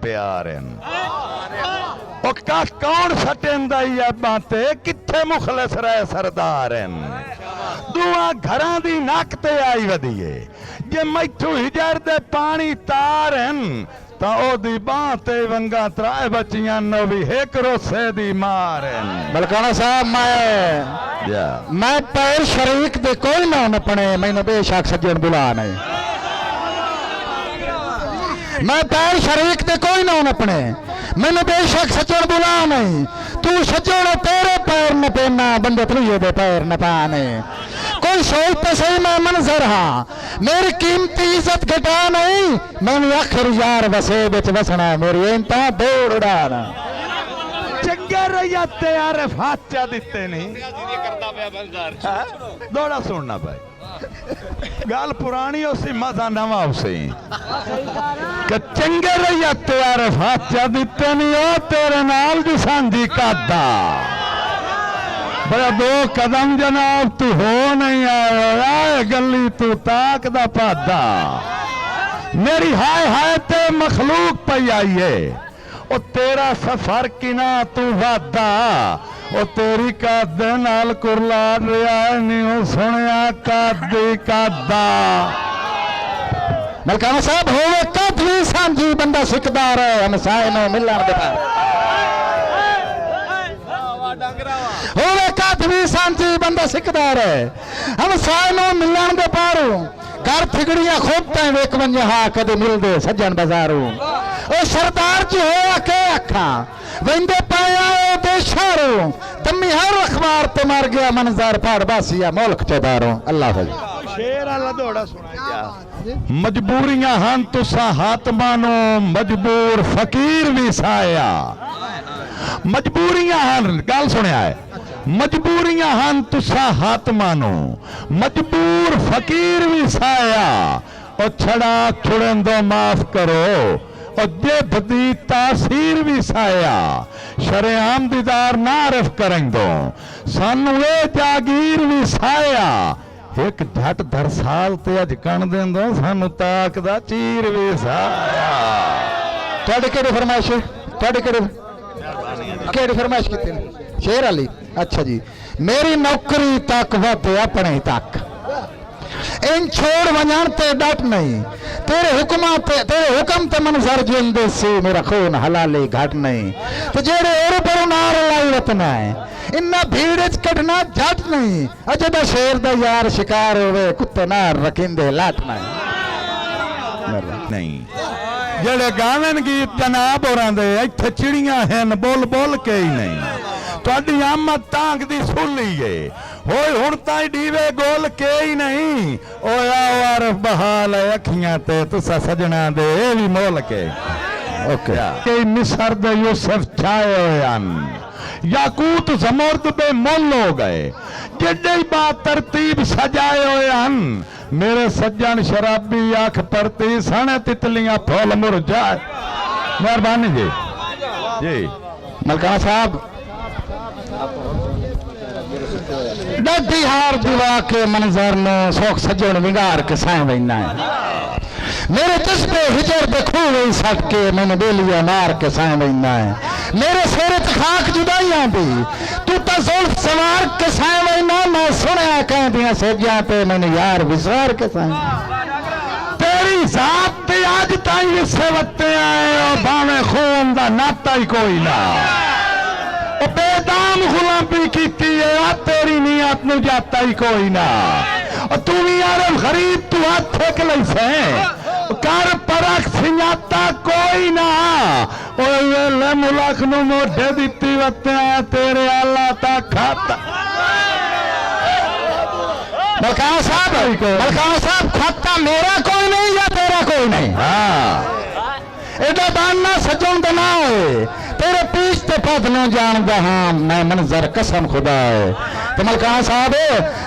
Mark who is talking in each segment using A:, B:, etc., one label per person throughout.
A: प्यार कौन सटेंदा ही बाते किथे मुखलिस रहे सरदार दुआ घरां दी नक ते आई वधिए जे मैथू हिजर दे पानी तार तो ओदी बां ते वंगा त्राए बचियां नो भी एक रोसे दी मार
B: बलकाना साहब मैं पैर शरीक दे कोई ना अपने मैंने बेशक सज्जन बुला नहीं मैं पैर शरीक दे कोई ना अपने मैंने बेशक सज्जन बुला नहीं तू सज्जन तेरे पैर न पेना बंदे त्रिये दे पैर न पाने कोई सोचते सही मैं मंजर हाँ मेरी कीमती इज्जत घटा नहीं मैंने आखिर यार वसे बिच वसना मेरी इंता दौड़ उड़ाना
A: चंगे रहिया तैयार फाचा दिते नहीं दौड़ा सुनना भाई गल पुरानी उसी मजा नवा उसी चंगे रहिया तैयार फाचा दिते नहीं ओ तेरे नाल दी सांझी कादा बड़ा दो कदम जनाब तू हो नहीं आया गली तू ताक दा पादा मेरी हाय हाय ते मखलूक पई आई है ओ तेरा सफर किना तू वादा ओ तेरी कादे नाल कुरला रिया नहीं सुनिया कादी कादा
B: मलकाना साहब होवे काफी सांझी बंदा सिकदार है हमसाए में मिलन दे होवे काफी सांझी बंदा सिकदार है हमसाए में मिलन दे पारू घर थिगड़ियां खूब तैं वेक वंजे हा कदे मिलदे सज्जन बाजारू ओ सरदार जी हो के अखा वेंदे पाया ओ बेशारो तमी हर अखबार ते मर गया मंजर पाड़ बासिया मुल्क चदारो अल्लाह
A: शेर वाला दौड़ा सुना मजबूरियां हन तुसा हातमानो मजबूर फकीर भी साया मजबूरियां हन गल सुनिया है मजबूरियां हन तुसा हातमानो मजबूर फकीर भी साया और छड़ा छुड़न दो माफ करो और जिद दी तासीर भी साया शरेआम दीदार ना रफ करें दो सानू ए जागीर भी साया एक झट धर साल ते अज कण देंदो सानू ताक दा चीर भी साया
B: ਤੁਹਾਡੇ ਕਿਹੜੇ ਫਰਮਾਇਸ਼ ਤੁਹਾਡੇ ਕਿਹੜੀ ਫਰਮਾਇਸ਼ ਕੀਤੀ शेर अली अच्छा जी मेरी नौकरी तक वाते अपने तक इन छोड़ वजान ते डट नहीं तेरे हुक्म ते मनजर जिंदे से मेरा खून हलाले घट नहीं तो जेड़े और पर नार लाई रतना है इन्ना भीड़ च कटना झट नहीं अजे दा शेर दा यार शिकार होवे कुत्ते नार रखिंदे लाट
A: नहीं जेड़े गावन गीत जनाब होरां दे इत्थे चिड़ियां हैं बोल बोल के ही नहीं ਤੁਹਾਡੀ ਆਮਦ ਤਾਂਗ ਦੀ ਸੁਣੀ ਏ ਹੋਏ ਹੁਣ ਤਾਈ ਡੀਵੇ ਗੋਲ ਕੇ ਹੀ ਨਹੀਂ ਓਏ ਆਵਾਰ ਬਹਾਲ ਅੱਖੀਆਂ ਤੇ ਤੁਸਾਂ ਸਜਣਾ ਦੇ ਵੀ ਮੋਲ ਕੇ ਓਕੇ ਕਿ ਮਿਸਰ ਦੇ ਯੂਸਫ ਛਾਏ ਹੋਏ ਹਨ याकूत जमर्द पे मोल हो गए जिड्डे बा तरतीब सजाए हुए हन मेरे सज्जन शराबी आंख परती सने तितलियां फूल मुरझाए मेहरबानी जी जी
B: मलकाना साहब डाढी हार दिवा के मंजर ने सोख सजन विगार के साए वहीना है मेरे जज्बे हिजर देखो वही सट के मैंने बेलिया मार के साए वहीना है मेरे सिर खाक जुदाइयां दी तू तो जुल्फ सवार के साए वहीना मैं सुनिया कह दिया सेजिया पे मैंने यार विसार के साए
A: तेरी जात आज ताई विसे वत्ते आए और भावे खून दा नाता ही कोई ना बेदाम गुलामी की तेरी नियत न जाता ही कोई ना और तू भी यार गरीब तू हाथ फेंक लई से कर परख सिंगाता कोई ना ओए मुलाक नु मोढे दित्ती वत्ते तेरे अल्लाह ता खाता
B: मलकाना साहब खाता मेरा कोई नहीं या तेरा कोई नहीं हाँ एडा बाना सजन दा ना होए तेरे पीछ ते पद न जानदा हाँ मैं मंजर कसम खुदा है तो मलकाना साहब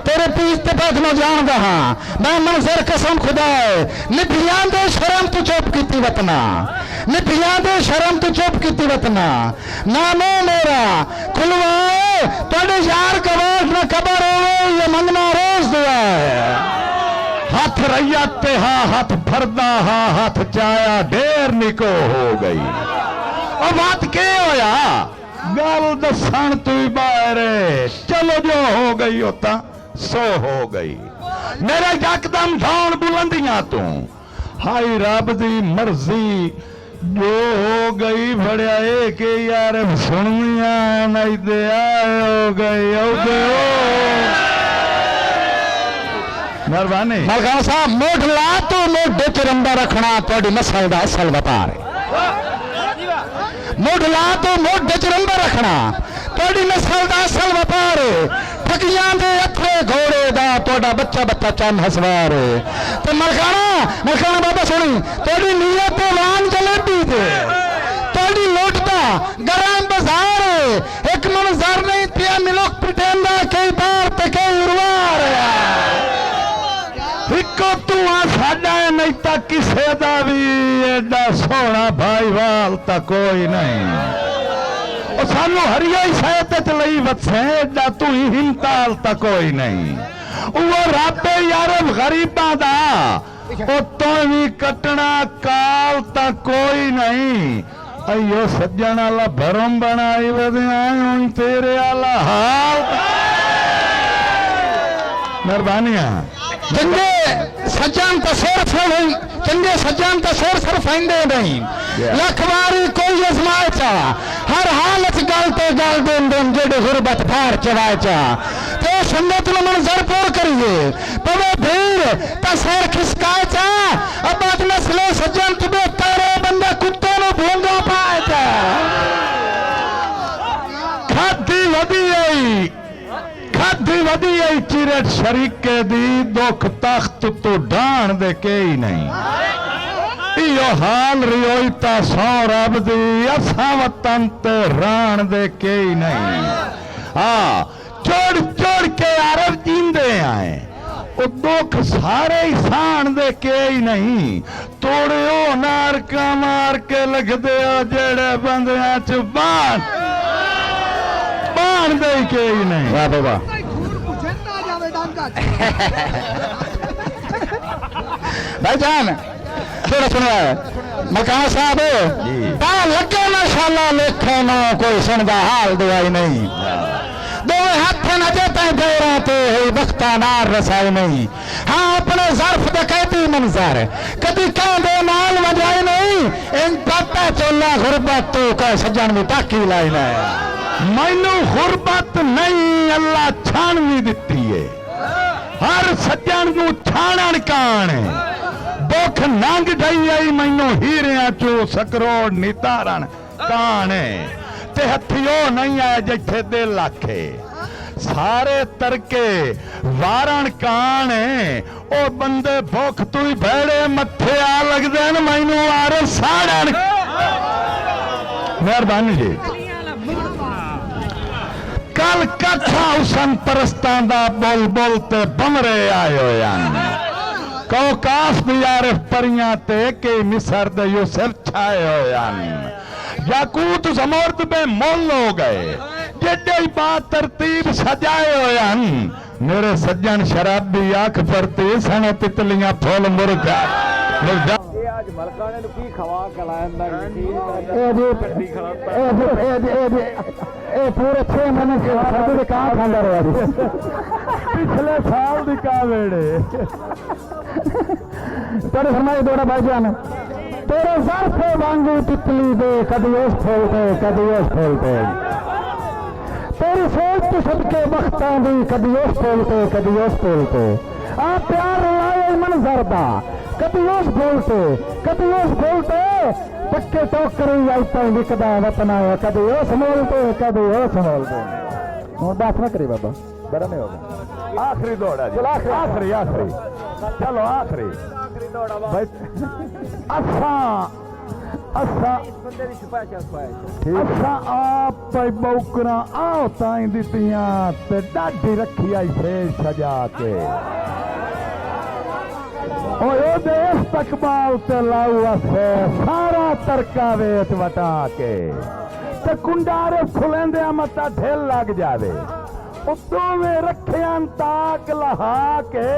B: तेरे पीछ ते पद न जानदा हाँ मैं मंजर कसम खुदा है निभियां दे शर्म तू चुप कीती वतना निभियां दे शर्म तू चुप कीती वतना नामो मेरा खुलवाए तेरे यार गवास न खबर हो ये मंगना रोज दुआ है
A: हथ रैया ते हा हथ फरदा हा हथ चाया ढेर निको हो गई। और बात के होया गल दसन तू बाहर चलो जो हो गई होता सो हो गई। मेरा यकदम धौन बुलंदियां तू हाई रब दी मर्जी जो हो गई बड़िया के यार सुनिया नहीं दे आए हो गई मेहरबानी।
B: मलकान साहब मोढ़ ला तो मोढ़े च रंबा रखना थोड़ी नस्ल का असल व्यापार है। मोढ़ ला तो मोढ़े च रंबा रखना थोड़ी नस्ल का असल व्यापार है। ठगियां दे अथे घोड़े दा तोड़ा बच्चा बच्चा चंद हसवार ते मलकाना बाबा सुनी तोड़ी नीयत वान जलेबी दे तोड़ी लौटता गरम बाजार एक मंजर नहीं पिया मिलोक पिटेंदा कई बार ते कई उर्वार
A: इको तू साडा नहीं ता किसे दा भी एडा सोहना भाईवाल ता कोई नहीं। सानू हरिया ही शायद लई वसे एडा तू ही हिमताल ता कोई नहीं। वो रब यार गरीबा दा तो भी कटना काल ता कोई नहीं। अयो सज्जन आला भरम बनाई वधिया हुन तेरे आला हाल। मेहरबानियां
B: चंगे सज्जन तसोर नहीं चंगे सज्जन तसोर सर फाइंदे नहीं लख बारी कोई अजमाए चा हर हालत गल ते गल देन जेडे गुरबत फार चवाए चा ते संगत नु मंजर पूर करिए पवे भीड़ तसर खिसकाए चा अब बात नस्ले सज्जन तुबे तारे बंदा कुत्ते नु भूंगा पाए चा
A: खादी वधी आई चिरट शरीके दी दुख तख्त तो डाण दे के ही नहीं। इो हाल रियोता सौ रब दी असा वतन ते राण दे के ही नहीं। हाँ चोड़ चोड़ के अरब जींदे आए वो दुख सारे ही सान दे के ही नहीं। तोड़े ओ नारका मार के लिख दे जेड़े बंदियां च बाण दे के ही नहीं।
B: वाह बाबा भाईजान थोड़ा सुना मकान साहब लगे माशाला लेखे ना कोई सुनदा हाल दवाई नहीं दो हाथ नजे तय देरा ते बख्ता नार रसाई नहीं। हाँ अपने जर्फ दकैती मंजर कभी कहते नाल वजाई नहीं इन पापा चोला गुरबत तो कह सज्जन भी ताकी लाई ला
A: मैनू गुरबत नहीं अल्लाह छानवी दिती है। हर सज्जन नू छाणन कान दुख नंग ढई आई मैनू हीरिया चो सकरोड़ नितारण कान ते हथियो नहीं आए जिथे दिल आखे सारे तरके वारण कान ओ बंदे भुख तू ही भेड़े मथे आ लगदे न मैनू आर साड़न। मेहरबानी जी कल कथा हुसन परस्तां दा बोल बोल ते बमरे आयो यान कौकास बियारे परियां ते के मिसर दे यूसुफ छाए हो यान याकूत जमोर्द में मोल हो गए जेडे बात तरतीब सजाए हो यान। मेरे सज्जन शराबी आंख परती सने तितलियां फूल मुरझा
C: आज मलकाने नु की खवा कलांदा
B: ए पूरे 6 महीने के बाद कहां खांदा रहा
A: पिछले साल दी का वेड़े
B: तेरे फरमाए दोड़ा भाईजान तेरे ज़र्फ़ वांगू तितली दे कदी उस खोलते तेरी सोच तो सबके बख्तां दी कदी उस खोलते आ प्यार लाए मंजर दा कदी उस बोलते पक्के टोकरी आइता विकदा वतन आया कदी उस मोलते हूँ बात ना करी बाबा बड़ा नहीं होगा।
A: आखिरी दौड़ा जी आखिरी चलो आखिरी भाई असा आप बौकरा आओ ताई दितियां ते डाढी रखी आई फेस सजा के ओदे इस्तकबाल ते लाउआ से सारा तरका वेच वटा के ते कुंडारे फुलेंदे मता ढेल लग जावे उतों में रखियां ताक लहा के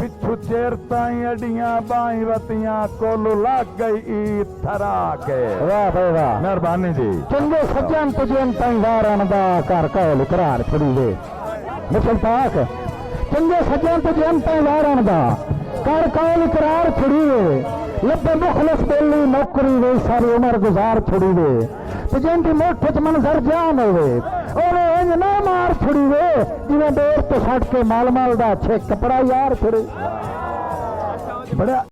A: पिछू चेर ताई अडियां बाई वतियां कोलू लग गई ईद थरा के।
B: वाह भाई वाह,
A: मेहरबानी जी।
B: चंगे सज्जन तुझेन ताई वारन दा घर कौल करार छुड़ी वे मुसल पाक। चंगे सज्जन तुझेन ताई वारन दा घर कौल करार छुड़ी वे, लब्बे मुखलस बेली नौकरी वे सारी उम्र गुजार छुड़ी वे, तुझेन दी मोठ च मंजर जान होवे ओने इंज ना मार छुड़ी वे जिवें डोर तो सट के माल माल दा अच्छे कपड़ा यार छुड़ी। बड़ा